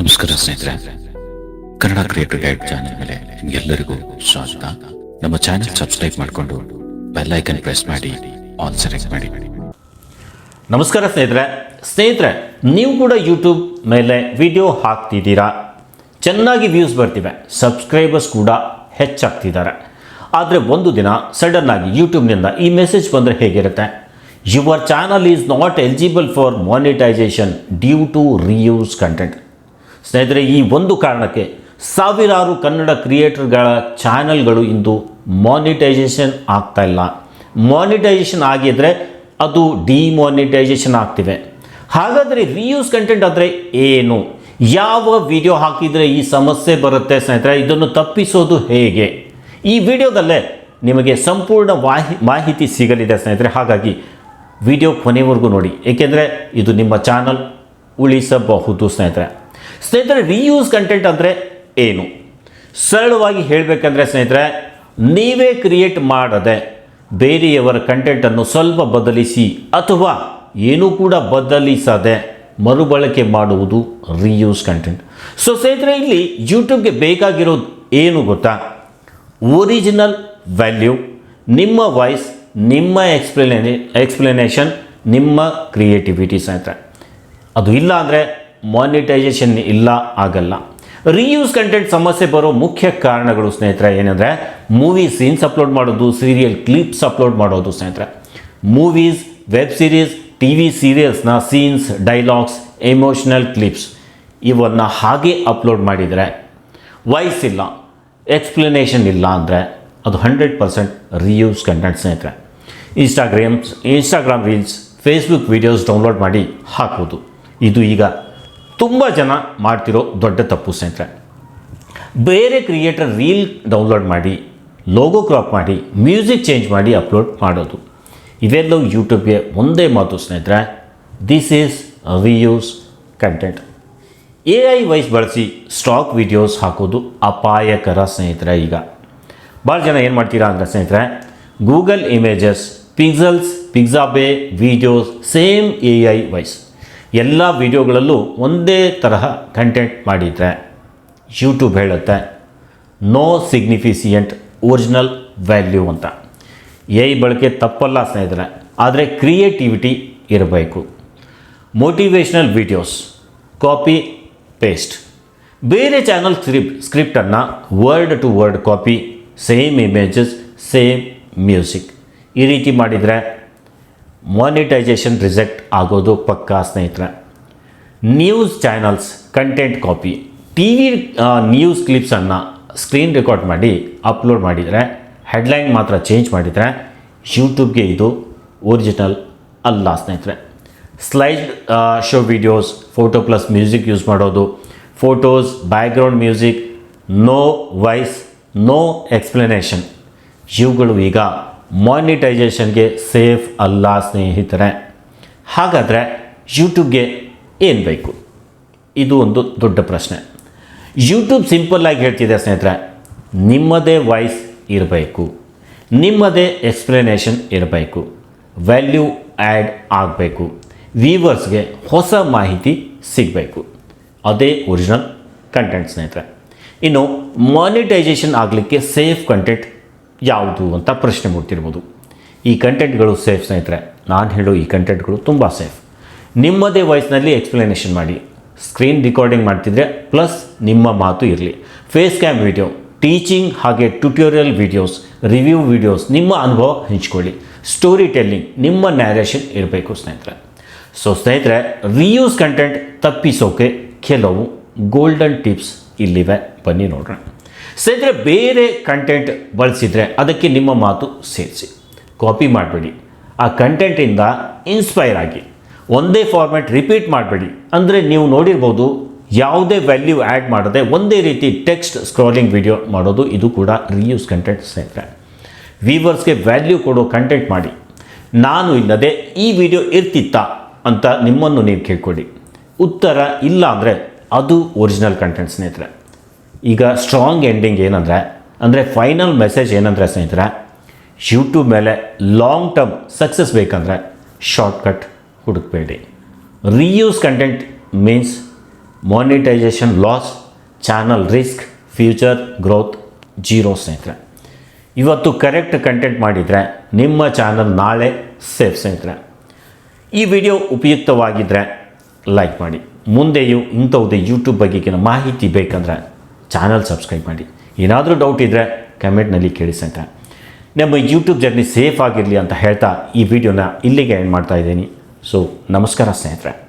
ನಮಸ್ಕಾರ ಸ್ನೇಹಿತರೆ, Kannada creative guide channel ಮೇಲೆ ನಿಮಗೆಲ್ಲರಿಗೂ ಸ್ವಾಗತ. ನಮ್ಮ ಚಾನೆಲ್ ಸಬ್ಸ್ಕ್ರೈಬ್ ಮಾಡಿಕೊಂಡು ಬೆಲ್ ಐಕನ್ ಪ್ರೆಸ್ ಮಾಡಿ ಆಲ್ ಸೆಲೆಕ್ಟ್ ಮಾಡಿ. ನಮಸ್ಕಾರ ಸ್ನೇಹಿತರೆ, ನೀವು ಕೂಡ ಯೂಟ್ಯೂಬ್ ಮೇಲೆ ವಿಡಿಯೋ ಹಾಕ್ತಿದ್ದೀರಾ, ಚೆನ್ನಾಗಿ ವ್ಯೂಸ್ ಬರ್ತಿವೆ, ಸಬ್ಸ್ಕ್ರೈಬರ್ಸ್ ಕೂಡ ಹೆಚ್ಚಾಗ್ತಿದ್ದಾರೆ. ಆದರೆ ಒಂದು ದಿನ ಸಡನ್ ಆಗಿ ಯೂಟ್ಯೂಬ್ನಿಂದ ಈ ಮೆಸೇಜ್ ಬಂದರೆ ಹೇಗಿರುತ್ತೆ? Your channel is not eligible for monetisation due to reuse content. ಸ್ನೇಹಿತರೆ, ಈ ಒಂದು ಕಾರಣಕ್ಕೆ ಸಾವಿರಾರು ಕನ್ನಡ ಕ್ರಿಯೇಟರ್ಗಳ ಚಾನಲ್ಗಳು ಇಂದು ಮಾನಿಟೈಸೇಷನ್ ಆಗ್ತಾ ಇಲ್ಲ. ಮಾನಿಟೈಸೇಷನ್ ಆಗಿದ್ದರೆ ಅದು ಡಿಮಾನಿಟೈಸೇಷನ್ ಆಗ್ತಿವೆ. ಹಾಗಾದರೆ ರೀಯೂಸ್ ಕಂಟೆಂಟ್ ಅಂದರೆ ಏನು? ಯಾವ ವಿಡಿಯೋ ಹಾಕಿದರೆ ಈ ಸಮಸ್ಯೆ ಬರುತ್ತೆ ಸ್ನೇಹಿತರೆ? ಇದನ್ನು ತಪ್ಪಿಸೋದು ಹೇಗೆ? ಈ ವಿಡಿಯೋದಲ್ಲೇ ನಿಮಗೆ ಸಂಪೂರ್ಣ ಮಾಹಿತಿ ಸಿಗಲಿದೆ ಸ್ನೇಹಿತರೆ. ಹಾಗಾಗಿ ವಿಡಿಯೋ ಕೊನೆವರೆಗೂ ನೋಡಿ, ಏಕೆಂದರೆ ಇದು ನಿಮ್ಮ ಚಾನಲ್ ಉಳಿಸಬಹುದು ಸ್ನೇಹಿತರೆ. ರೀಯೂಸ್ ಕಂಟೆಂಟ್ ಅಂದರೆ ಏನು? ಸರಳವಾಗಿ ಹೇಳಬೇಕಂದ್ರೆ ಸ್ನೇಹಿತರೆ, ನೀವೇ ಕ್ರಿಯೇಟ್ ಮಾಡದೆ ಬೇರೆಯವರ ಕಂಟೆಂಟನ್ನು ಸ್ವಲ್ಪ ಬದಲಿಸಿ ಅಥವಾ ಏನೂ ಕೂಡ ಬದಲಿಸದೆ ಮರುಬಳಕೆ ಮಾಡುವುದು ರೀಯೂಸ್ ಕಂಟೆಂಟ್. ಸ್ನೇಹಿತರೆ, ಇಲ್ಲಿ ಯೂಟ್ಯೂಬ್ಗೆ ಬೇಕಾಗಿರೋದು ಏನು ಗೊತ್ತಾ? ಒರಿಜಿನಲ್ ವ್ಯಾಲ್ಯೂ, ನಿಮ್ಮ ವಾಯ್ಸ್, ನಿಮ್ಮ ಎಕ್ಸ್ಪ್ಲನೇಷನ್, ನಿಮ್ಮ ಕ್ರಿಯೇಟಿವಿಟಿ ಸ್ನೇಹಿತರೆ. ಅದು ಇಲ್ಲ ಅಂದರೆ ಮಾನಿಟೈಸೇಷನ್ ಇಲ್ಲ, ಆಗಲ್ಲ. ರೀಯೂಸ್ ಕಂಟೆಂಟ್ ಸಮಸ್ಯೆ ಬರೋ ಮುಖ್ಯ ಕಾರಣಗಳು ಸ್ನೇಹಿತರೆ ಏನಂದರೆ, ಮೂವಿ ಸೀನ್ಸ್ ಅಪ್ಲೋಡ್ ಮಾಡೋದು, ಸೀರಿಯಲ್ ಕ್ಲಿಪ್ಸ್ ಅಪ್ಲೋಡ್ ಮಾಡೋದು ಸ್ನೇಹಿತರೆ. Movies, web series, T V ಸೀರಿಯಲ್ಸ್ನ ಸೀನ್ಸ್, ಡೈಲಾಗ್ಸ್, ಎಮೋಷ್ನಲ್ ಕ್ಲಿಪ್ಸ್ ಇವನ್ನು ಹಾಗೆ ಅಪ್ಲೋಡ್ ಮಾಡಿದರೆ, ವಾಯ್ಸ್ ಇಲ್ಲ, ಎಕ್ಸ್ಪ್ಲನೇಷನ್ ಇಲ್ಲ ಅಂದರೆ ಅದು 100% ರೀಯೂಸ್ ಕಂಟೆಂಟ್ ಸ್ನೇಹಿತರೆ. Instagram reels, Facebook videos download ಮಾಡಿ ಹಾಕೋದು, ಇದು ಈಗ ತುಂಬ ಜನ ಮಾಡ್ತಿರೋ ದೊಡ್ಡ ತಪ್ಪು ಸ್ನೇಹಿತರೆ. ಬೇರೆ ಕ್ರಿಯೇಟರ್ ರೀಲ್ ಡೌನ್ಲೋಡ್ ಮಾಡಿ, ಲೋಗೋ ಕ್ರಾಪ್ ಮಾಡಿ, ಮ್ಯೂಸಿಕ್ ಚೇಂಜ್ ಮಾಡಿ ಅಪ್ಲೋಡ್ ಮಾಡೋದು, ಇವೆಲ್ಲವೂ ಯೂಟ್ಯೂಬ್ಗೆ ಒಂದೇ ಮಾತು ಸ್ನೇಹಿತರೆ, this is reuse content. AI voice ಬಳಸಿ ಸ್ಟಾಕ್ ವೀಡಿಯೋಸ್ ಹಾಕೋದು ಅಪಾಯಕರ ಸ್ನೇಹಿತರೆ. ಈಗ ಭಾಳ ಜನ ಏನು ಮಾಡ್ತೀರಾ ಅಂದರೆ ಸ್ನೇಹಿತರೆ, Google images, Pexels, Pixabay videos, same AI voice ಎಲ್ಲ ವೀಡಿಯೋಗಳಲ್ಲೂ ಒಂದೇ ತರಹ ಕಂಟೆಂಟ್ ಮಾಡಿದರೆ ಯೂಟ್ಯೂಬ್ ಹೇಳುತ್ತೆ ನೋ ಸಿಗ್ನಿಫಿಸಿಯೆಂಟ್ ಒರಿಜಿನಲ್ ವ್ಯಾಲ್ಯೂ ಅಂತ. AI ಬಳಕೆ ತಪ್ಪಲ್ಲ ಸ್ನೇಹಿತರೆ, ಆದರೆ ಕ್ರಿಯೇಟಿವಿಟಿ ಇರಬೇಕು. ಮೋಟಿವೇಶ್ನಲ್ ವೀಡಿಯೋಸ್ ಕಾಪಿ ಪೇಸ್ಟ್, ಬೇರೆ ಚಾನಲ್ ಸ್ಕ್ರಿಪ್ಟನ್ನು word to word copy, same images, same music, ಈ ರೀತಿ ಮಾಡಿದರೆ ಮಾನಿಟೈಸೇಷನ್ ರಿಜೆಕ್ಟ್ ಆಗೋದು ಪಕ್ಕಾ ಸ್ನೇಹಿತರೆ. News channels content copy, T V news ಕ್ಲಿಪ್ಸನ್ನು ಸ್ಕ್ರೀನ್ ರೆಕಾರ್ಡ್ ಮಾಡಿ ಅಪ್ಲೋಡ್ ಮಾಡಿದರೆ, ಹೆಡ್ಲೈನ್ ಮಾತ್ರ ಚೇಂಜ್ ಮಾಡಿದರೆ ಯೂಟ್ಯೂಬ್ಗೆ ಇದು ಒರಿಜಿನಲ್ ಅಲ್ಲ ಸ್ನೇಹಿತರೆ. Slide show videos, photo plus music use ಮಾಡೋದು, photos, background music, no voice, no explanation, ಇವುಗಳು ಈಗ ಮಾನಿಟೈಸೇಷನ್ಗೆ ಸೇಫ್ ಅಲ್ಲ ಸ್ನೇಹಿತರೆ. ಹಾಗಾದರೆ ಯೂಟ್ಯೂಬ್ಗೆ ಏನು ಬೇಕು? ಇದು ಒಂದು ದೊಡ್ಡ ಪ್ರಶ್ನೆ. ಯೂಟ್ಯೂಬ್ ಸಿಂಪಲ್ಲಾಗಿ ಹೇಳ್ತಿದೆ ಸ್ನೇಹಿತರೆ, ನಿಮ್ಮದೇ ವಾಯ್ಸ್ ಇರಬೇಕು, ನಿಮ್ಮದೇ ಎಕ್ಸ್ಪ್ಲನೇಷನ್ ಇರಬೇಕು, ವ್ಯಾಲ್ಯೂ ಆ್ಯಡ್ ಆಗಬೇಕು, ವ್ಯೂವರ್ಸ್ಗೆ ಹೊಸ ಮಾಹಿತಿ ಸಿಗಬೇಕು, ಅದೇ ಒರಿಜಿನಲ್ ಕಂಟೆಂಟ್ ಸ್ನೇಹಿತರೆ. ಇನ್ನು ಮಾನಿಟೈಸೇಷನ್ ಆಗಲಿಕ್ಕೆ ಸೇಫ್ ಕಂಟೆಂಟ್ ಯಾವುದು ಅಂತ ಪ್ರಶ್ನೆ ಮೂಡ್ತಿರ್ಬೋದು. ಈ ಕಂಟೆಂಟ್ಗಳು ಸೇಫ್ ಸ್ನೇಹಿತರೆ, ನಾನು ಹೇಳೋ ಈ ಕಂಟೆಂಟ್ಗಳು ತುಂಬ ಸೇಫ್. ನಿಮ್ಮದೇ ವಾಯ್ಸ್ನಲ್ಲಿ ಎಕ್ಸ್ಪ್ಲನೇಷನ್ ಮಾಡಿ, ಸ್ಕ್ರೀನ್ ರೆಕಾರ್ಡಿಂಗ್ ಮಾಡ್ತಿದ್ರೆ ಪ್ಲಸ್ ನಿಮ್ಮ ಮಾತು ಇರಲಿ, ಫೇಸ್ ಕ್ಯಾಮ್ ವಿಡಿಯೋ, ಟೀಚಿಂಗ್ ಹಾಗೆ ಟ್ಯುಟೋರಿಯಲ್ ವೀಡಿಯೋಸ್, ರಿವ್ಯೂ ವೀಡಿಯೋಸ್, ನಿಮ್ಮ ಅನುಭವ ಹಂಚ್ಕೊಳ್ಳಿ, ಸ್ಟೋರಿ ಟೆಲ್ಲಿಂಗ್, ನಿಮ್ಮ ನ್ಯಾರೇಷನ್ ಇರಬೇಕು ಸ್ನೇಹಿತರೆ. ಸ್ನೇಹಿತರೆ, ರೀಯೂಸ್ ಕಂಟೆಂಟ್ ತಪ್ಪಿಸೋಕೆ ಕೆಲವು ಗೋಲ್ಡನ್ ಟಿಪ್ಸ್ ಇಲ್ಲಿವೆ, ಬನ್ನಿ ನೋಡೋಣ. ಸ್ನೇಹಿತರೆ, ಬೇರೆ ಕಂಟೆಂಟ್ ಬಳಸಿದರೆ ಅದಕ್ಕೆ ನಿಮ್ಮ ಮಾತು ಸೇರಿಸಿ, ಕಾಪಿ ಮಾಡಬೇಡಿ. ಆ ಕಂಟೆಂಟಿಂದ ಇನ್ಸ್ಪೈರ್ ಆಗಿ ಒಂದೇ ಫಾರ್ಮ್ಯಾಟ್ ರಿಪೀಟ್ ಮಾಡಬೇಡಿ. ಅಂದರೆ ನೀವು ನೋಡಿರ್ಬೋದು, ಯಾವುದೇ ವ್ಯಾಲ್ಯೂ ಆ್ಯಡ್ ಮಾಡದೆ ಒಂದೇ ರೀತಿ ಟೆಕ್ಸ್ಟ್ ಸ್ಕ್ರಾಲಿಂಗ್ ವಿಡಿಯೋ ಮಾಡೋದು, ಇದು ಕೂಡ ರೀಯೂಸ್ ಕಂಟೆಂಟ್ ಸ್ನೇಹಿತರೆ. ವ್ಯೂವರ್ಸ್ಗೆ ವ್ಯಾಲ್ಯೂ ಕೊಡೋ ಕಂಟೆಂಟ್ ಮಾಡಿ. ನಾನು ಇಲ್ಲದೆ ಈ ವಿಡಿಯೋ ಇರ್ತಿತ್ತಾ ಅಂತ ನಿಮ್ಮನ್ನು ನೀವು ಕೇಳ್ಕೊಳ್ಳಿ. ಉತ್ತರ ಇಲ್ಲ ಅಂದರೆ ಅದು ಒರಿಜಿನಲ್ ಕಂಟೆಂಟ್ ಸ್ನೇಹಿತರೆ. ಈಗ ಸ್ಟ್ರಾಂಗ್ ಎಂಡಿಂಗ್ ಅಂದರೆ ಫೈನಲ್ ಮೆಸೇಜ್ ಏನಂದರೆ ಸ್ನೇಹಿತರೆ, ಯೂಟ್ಯೂಬ್ ಮೇಲೆ ಲಾಂಗ್ ಟರ್ಮ್ ಸಕ್ಸಸ್ ಬೇಕಂದರೆ ಶಾರ್ಟ್ಕಟ್ ಹುಡುಕಬೇಡಿ. Reuse content means monetisation loss, channel risk, future growth 0 ಸ್ನೇಹಿತರೆ. ಇವತ್ತು ಕರೆಕ್ಟ್ ಕಂಟೆಂಟ್ ಮಾಡಿದರೆ ನಿಮ್ಮ ಚಾನಲ್ ನಾಳೆ ಸೇಫ್ ಸ್ನೇಹಿತರೆ. ಈ ವಿಡಿಯೋ ಉಪಯುಕ್ತವಾಗಿದ್ದರೆ ಲೈಕ್ ಮಾಡಿ. ಮುಂದೆಯೂ ಇಂಥವುದೇ ಯೂಟ್ಯೂಬ್ ಬಗೆಗಿನ ಮಾಹಿತಿ ಬೇಕಂದ್ರೆ ಚಾನಲ್ ಸಬ್ಸ್ಕ್ರೈಬ್ ಮಾಡಿ. ಏನಾದರೂ ಡೌಟ್ ಇದ್ದರೆ ಕಮೆಂಟ್ನಲ್ಲಿ ಕೇಳಿ ಸ್ನೇಹಿತರೆ. ನಮ್ಮ ಯೂಟ್ಯೂಬ್ ಜರ್ನಿ ಸೇಫ್ ಆಗಿರಲಿ ಅಂತ ಹೇಳ್ತಾ ಈ ವಿಡಿಯೋನ ಇಲ್ಲಿಗೆ ಎಂಡ್ ಮಾಡ್ತಾ ಇದ್ದೀನಿ. ಸೊ ನಮಸ್ಕಾರ ಸ್ನೇಹಿತರೆ.